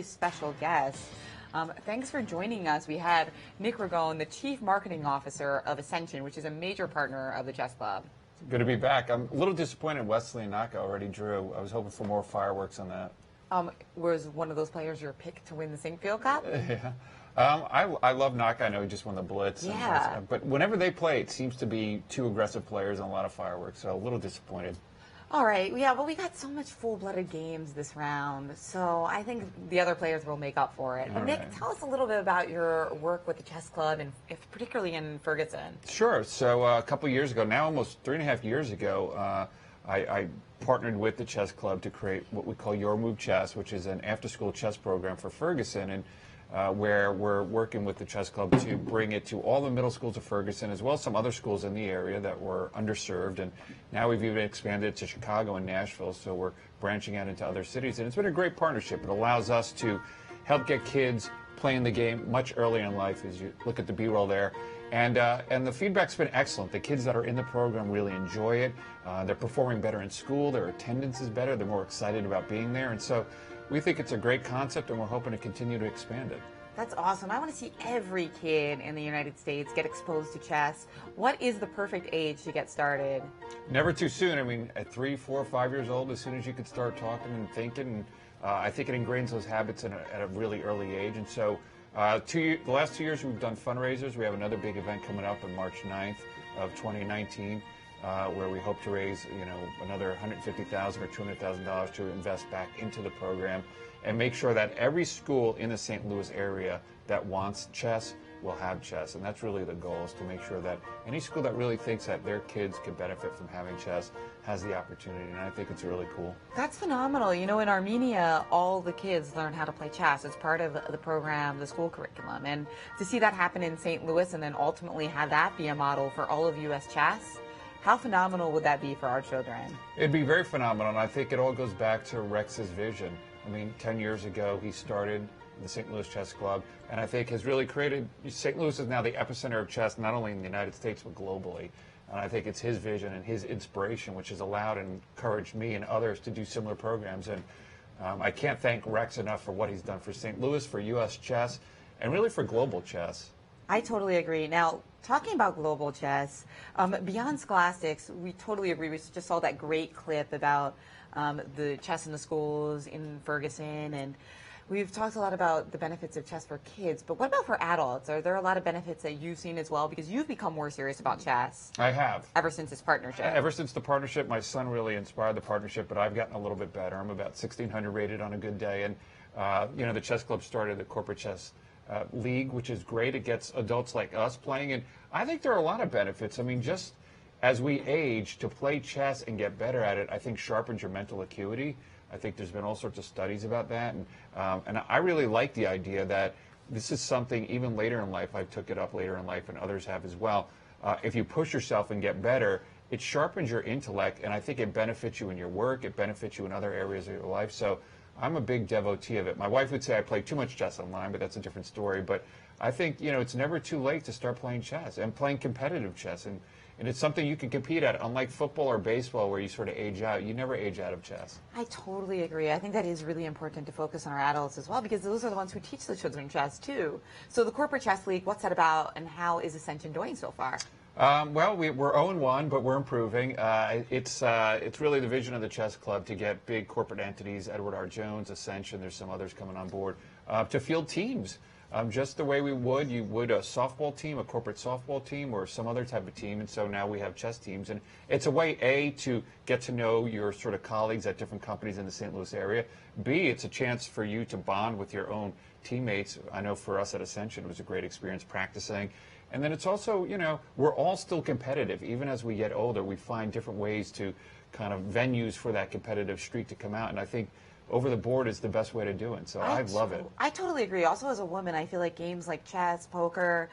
Special guest. Thanks for joining us. We had Nick Ragone, the Chief Marketing Officer of Ascension, which is a major partner of the Chess Club. Good to be back. I'm a little disappointed Wesley and Naka already drew. I was hoping for more fireworks on that. Was one of those players your pick to win the Sinquefield Cup? Yeah. I love Naka. I know he just won the Blitz. Yeah. But whenever they play, it seems to be two aggressive players and a lot of fireworks, so a little disappointed. All right, yeah, but we got so much full-blooded games this round, so I think the other players will make up for it. But Nick, tell us a little bit about your work with the Chess Club, and particularly in Ferguson. Sure. So a couple years ago, now almost 3.5 years ago, I partnered with the Chess Club to create what we call Your Move Chess, which is an after-school chess program for Ferguson, and where we're working with the Chess Club to bring it to all the middle schools of Ferguson, as well as some other schools in the area that were underserved. And now we've even expanded to Chicago and Nashville, so we're branching out into other cities. And it's been a great partnership. It allows us to help get kids playing the game much earlier in life, as you look at the B-roll there. And the feedback's been excellent. The kids that are in the program really enjoy it. They're performing better in school. Their attendance is better. They're more excited about being there. And so we think it's a great concept, and we're hoping to continue to expand it. That's awesome. I want to see every kid in the United States get exposed to chess. What is the perfect age to get started? Never too soon. I mean, at 3, 4, 5 years old, as soon as you can start talking and thinking, and I think it ingrains those habits at a really early age. And so the last 2 years we've done fundraisers. We have another big event coming up on March 9th of 2019. Where we hope to raise, another $150,000 or $200,000 to invest back into the program, and make sure that every school in the St. Louis area that wants chess will have chess. And that's really the goal, is to make sure that any school that really thinks that their kids could benefit from having chess has the opportunity. And I think it's really cool. That's phenomenal. In Armenia, all the kids learn how to play chess. It's part of the program, the school curriculum. And to see that happen in St. Louis and then ultimately have that be a model for all of U.S. chess, how phenomenal would that be for our children? It'd be very phenomenal, and I think it all goes back to Rex's vision. I mean, 10 years ago, he started the St. Louis Chess Club, and I think has really created, St. Louis is now the epicenter of chess, not only in the United States, but globally. And I think it's his vision and his inspiration which has allowed and encouraged me and others to do similar programs. And I can't thank Rex enough for what he's done for St. Louis, for U.S. chess, and really for global chess. I totally agree. Now, talking about global chess, beyond scholastics, we totally agree. We just saw that great clip about the chess in the schools in Ferguson, and we've talked a lot about the benefits of chess for kids, but what about for adults? Are there a lot of benefits that you've seen as well? Because you've become more serious about chess. I have. Ever since this partnership. Ever since the partnership, my son really inspired the partnership, but I've gotten a little bit better. I'm about 1,600 rated on a good day, and the Chess Club started the Corporate Chess League, which is great. It gets adults like us playing, and I think there are a lot of benefits. I mean, just as we age, to play chess and get better at it, I think sharpens your mental acuity. I think there's been all sorts of studies about that, and I really like the idea that this is something even later in life. I took it up later in life, and others have as well. If you push yourself and get better, it sharpens your intellect, and I think it benefits you in your work. It benefits you in other areas of your life. So I'm a big devotee of it. My wife would say I play too much chess online, but that's a different story. But I think, it's never too late to start playing chess and playing competitive chess. And it's something you can compete at. Unlike football or baseball where you sort of age out, you never age out of chess. I totally agree. I think that is really important to focus on our adults as well, because those are the ones who teach the children chess too. So the Corporate Chess League, what's that about, and how is Ascension doing so far? Well, we're 0-1, but we're improving. It's really the vision of the Chess Club to get big corporate entities, Edward R. Jones, Ascension, there's some others coming on board, to field teams. Just the way you would a softball team, a corporate softball team, or some other type of team. And so now we have chess teams. And it's a way, A, to get to know your sort of colleagues at different companies in the St. Louis area. B, it's a chance for you to bond with your own teammates. I know for us at Ascension, it was a great experience practicing. And then it's also, we're all still competitive. Even as we get older, we find different ways to kind of venues for that competitive streak to come out. And I think over the board is the best way to do it. So I love it. I totally agree. Also, as a woman, I feel like games like chess, poker,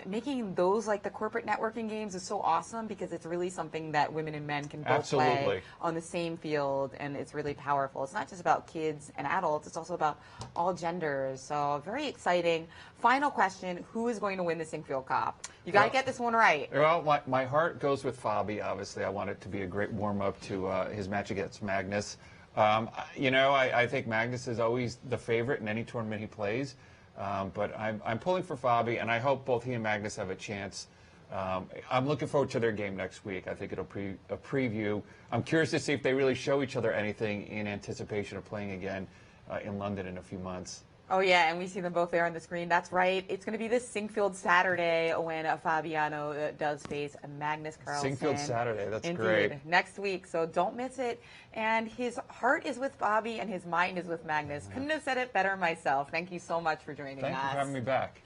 making those like the corporate networking games is so awesome, because it's really something that women and men can both play on the same field, and it's really powerful. It's not just about kids and adults, it's also about all genders. So very exciting. Final question, who is going to win the Sinquefield Cup? You got to get this one right. Well, my heart goes with Fabi, obviously. I want it to be a great warm-up to his match against Magnus. I think Magnus is always the favorite in any tournament he plays. But I'm pulling for Fabi, and I hope both he and Magnus have a chance. I'm looking forward to their game next week. I think it'll a preview. I'm curious to see if they really show each other anything in anticipation of playing again in London in a few months. Oh, yeah, and we see them both there on the screen. That's right. It's going to be this Sinquefield Saturday when Fabiano does face Magnus Carlsen. Sinquefield Saturday. That's Indeed. Great. Next week, so don't miss it. And his heart is with Fabi and his mind is with Magnus. Couldn't have said it better myself. Thank you so much for joining us. Thank you for having me back.